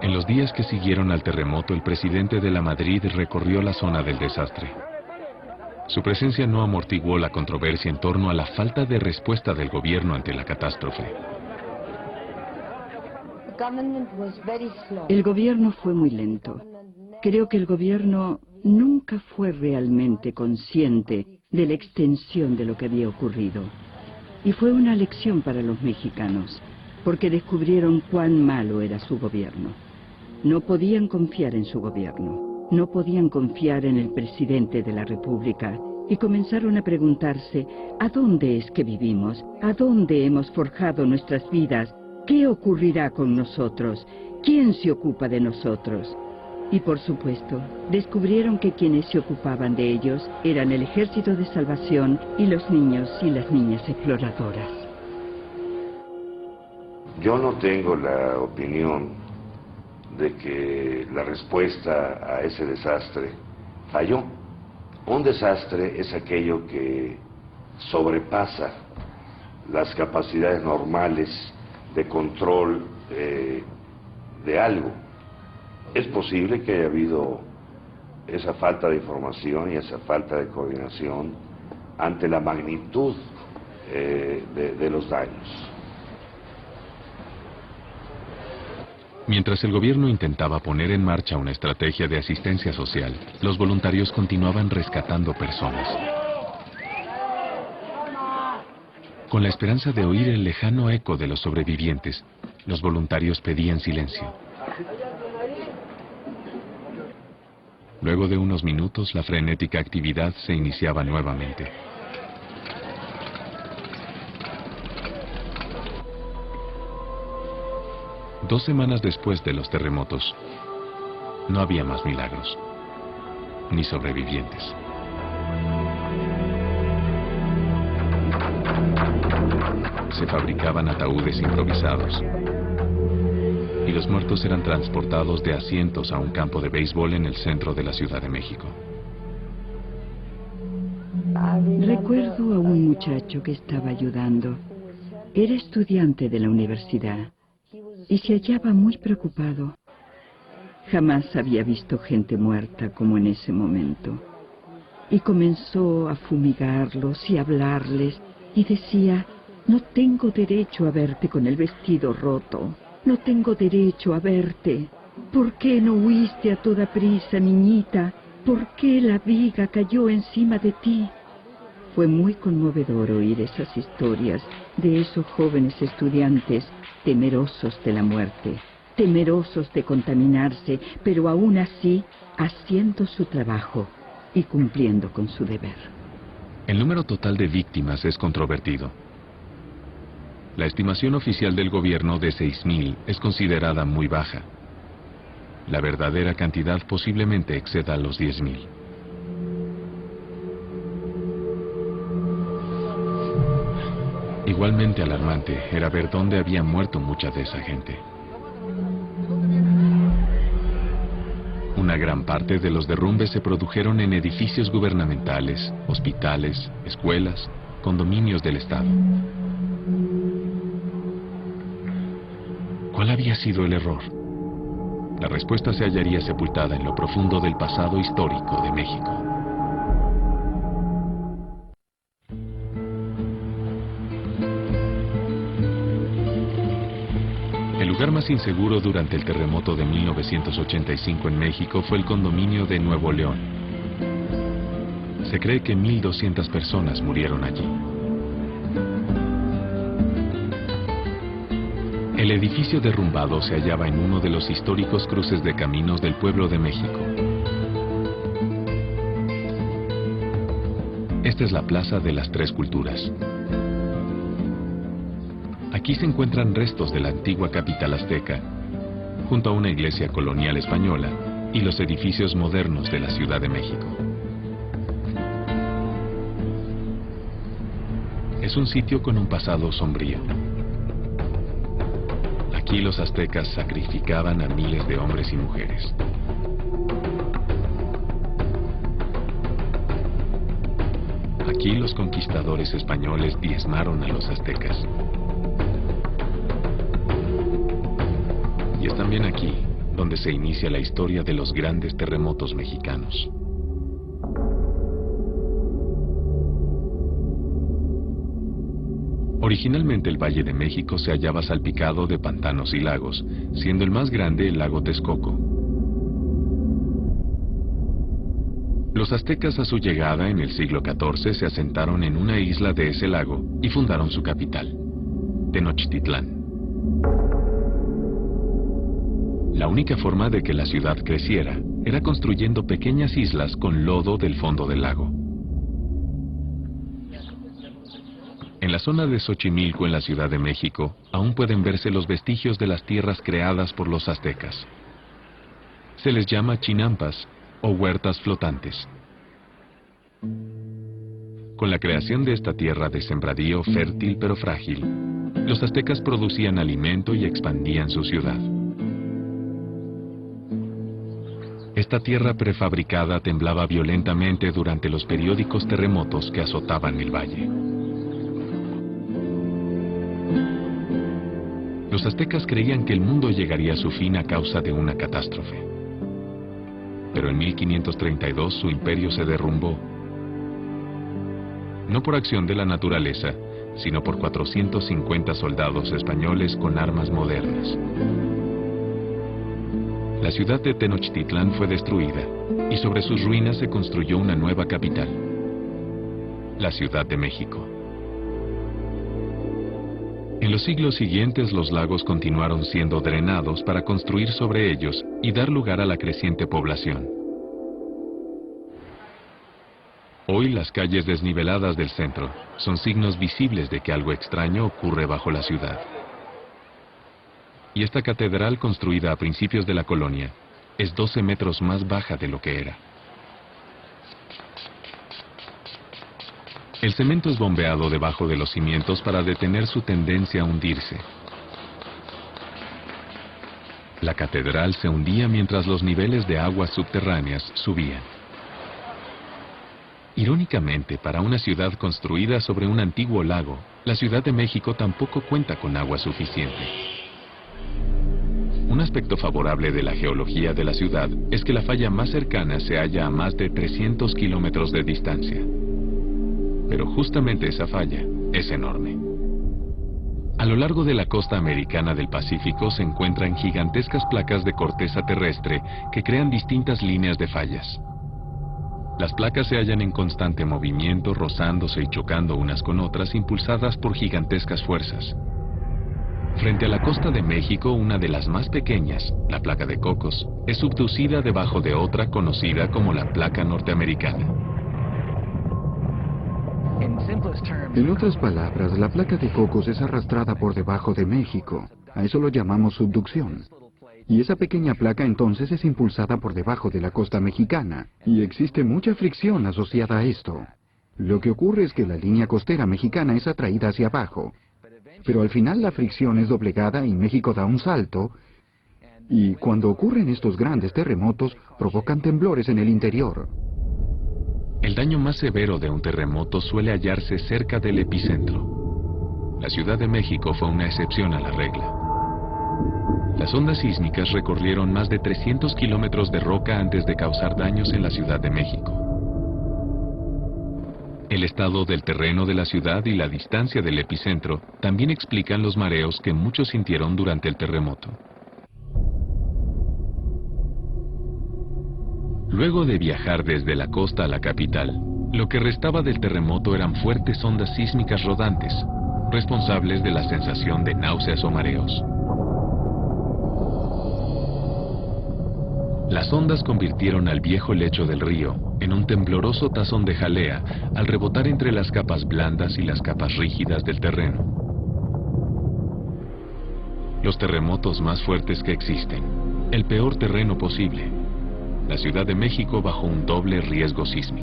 En los días que siguieron al terremoto, el presidente de la Madrid recorrió la zona del desastre. Su presencia no amortiguó la controversia en torno a la falta de respuesta del gobierno ante la catástrofe. El gobierno fue muy lento. Creo que el gobierno nunca fue realmente consciente de la extensión de lo que había ocurrido. Y fue una lección para los mexicanos, porque descubrieron cuán malo era su gobierno. No podían confiar en su gobierno, no podían confiar en el presidente de la República, y comenzaron a preguntarse, ¿a dónde es que vivimos? ¿A dónde hemos forjado nuestras vidas? ¿Qué ocurrirá con nosotros? ¿Quién se ocupa de nosotros? Y por supuesto, descubrieron que quienes se ocupaban de ellos eran el Ejército de Salvación y los niños y las niñas exploradoras. Yo no tengo la opinión de que la respuesta a ese desastre falló. Un desastre es aquello que sobrepasa las capacidades normales de control de algo. Es posible que haya habido esa falta de información y esa falta de coordinación ante la magnitud de los daños. Mientras el gobierno intentaba poner en marcha una estrategia de asistencia social, los voluntarios continuaban rescatando personas. Con la esperanza de oír el lejano eco de los sobrevivientes, los voluntarios pedían silencio. Luego de unos minutos, la frenética actividad se iniciaba nuevamente. Dos semanas después de los terremotos, no había más milagros, ni sobrevivientes. Se fabricaban ataúdes improvisados, y los muertos eran transportados de asientos a un campo de béisbol en el centro de la Ciudad de México. Recuerdo a un muchacho que estaba ayudando. Era estudiante de la universidad y se hallaba muy preocupado. Jamás había visto gente muerta como en ese momento. Y comenzó a fumigarlos y a hablarles y decía: no tengo derecho a verte con el vestido roto. No tengo derecho a verte. ¿Por qué no huiste a toda prisa, niñita? ¿Por qué la viga cayó encima de ti? Fue muy conmovedor oír esas historias de esos jóvenes estudiantes temerosos de la muerte, temerosos de contaminarse, pero aún así haciendo su trabajo y cumpliendo con su deber. El número total de víctimas es controvertido. La estimación oficial del gobierno de 6.000 es considerada muy baja. La verdadera cantidad posiblemente exceda los 10.000. Igualmente alarmante era ver dónde había muerto mucha de esa gente. Una gran parte de los derrumbes se produjeron en edificios gubernamentales, hospitales, escuelas, condominios del Estado. ¿Cuál había sido el error? La respuesta se hallaría sepultada en lo profundo del pasado histórico de México. El lugar más inseguro durante el terremoto de 1985 en México fue el condominio de Nuevo León. Se cree que 1.200 personas murieron allí. El edificio derrumbado se hallaba en uno de los históricos cruces de caminos del pueblo de México. Esta es la Plaza de las Tres Culturas. Aquí se encuentran restos de la antigua capital azteca, junto a una iglesia colonial española y los edificios modernos de la Ciudad de México. Es un sitio con un pasado sombrío. Aquí los aztecas sacrificaban a miles de hombres y mujeres. Aquí los conquistadores españoles diezmaron a los aztecas. también aquí donde se inicia la historia de los grandes terremotos mexicanos. Originalmente el Valle de México se hallaba salpicado de pantanos y lagos, siendo el más grande el lago Texcoco. Los aztecas a su llegada en el siglo XIV se asentaron en una isla de ese lago y fundaron su capital, Tenochtitlán. La única forma de que la ciudad creciera era construyendo pequeñas islas con lodo del fondo del lago. En la zona de Xochimilco, en la Ciudad de México, aún pueden verse los vestigios de las tierras creadas por los aztecas. Se les llama chinampas o huertas flotantes. Con la creación de esta tierra de sembradío fértil pero frágil, los aztecas producían alimento y expandían su ciudad. Esta tierra prefabricada temblaba violentamente durante los periódicos terremotos que azotaban el valle. Los aztecas creían que el mundo llegaría a su fin a causa de una catástrofe. Pero en 1532 su imperio se derrumbó. No por acción de la naturaleza, sino por 450 soldados españoles con armas modernas. La ciudad de Tenochtitlán fue destruida y sobre sus ruinas se construyó una nueva capital, la Ciudad de México. En los siglos siguientes los lagos continuaron siendo drenados para construir sobre ellos y dar lugar a la creciente población. Hoy las calles desniveladas del centro son signos visibles de que algo extraño ocurre bajo la ciudad. Y esta catedral, construida a principios de la colonia, es 12 metros más baja de lo que era. El cemento es bombeado debajo de los cimientos para detener su tendencia a hundirse. La catedral se hundía mientras los niveles de aguas subterráneas subían. Irónicamente, para una ciudad construida sobre un antiguo lago, la Ciudad de México tampoco cuenta con agua suficiente. Un aspecto favorable de la geología de la ciudad es que la falla más cercana se halla a más de 300 kilómetros de distancia. Pero justamente esa falla es enorme. A lo largo de la costa americana del Pacífico se encuentran gigantescas placas de corteza terrestre que crean distintas líneas de fallas. Las placas se hallan en constante movimiento, rozándose y chocando unas con otras, impulsadas por gigantescas fuerzas. Frente a la costa de México, una de las más pequeñas, la placa de Cocos, es subducida debajo de otra conocida como la placa norteamericana. En otras palabras, la placa de Cocos es arrastrada por debajo de México. A eso lo llamamos subducción. Y esa pequeña placa entonces es impulsada por debajo de la costa mexicana. Y existe mucha fricción asociada a esto. Lo que ocurre es que la línea costera mexicana es atraída hacia abajo. Pero al final la fricción es doblegada y México da un salto. Y cuando ocurren estos grandes terremotos, provocan temblores en el interior. El daño más severo de un terremoto suele hallarse cerca del epicentro. La Ciudad de México fue una excepción a la regla. Las ondas sísmicas recorrieron más de 300 kilómetros de roca antes de causar daños en la Ciudad de México. El estado del terreno de la ciudad y la distancia del epicentro también explican los mareos que muchos sintieron durante el terremoto. Luego de viajar desde la costa a la capital, lo que restaba del terremoto eran fuertes ondas sísmicas rodantes, responsables de la sensación de náuseas o mareos. Las ondas convirtieron al viejo lecho del río en un tembloroso tazón de jalea al rebotar entre las capas blandas y las capas rígidas del terreno. Los terremotos más fuertes que existen, el peor terreno posible. La Ciudad de México bajo un doble riesgo sísmico.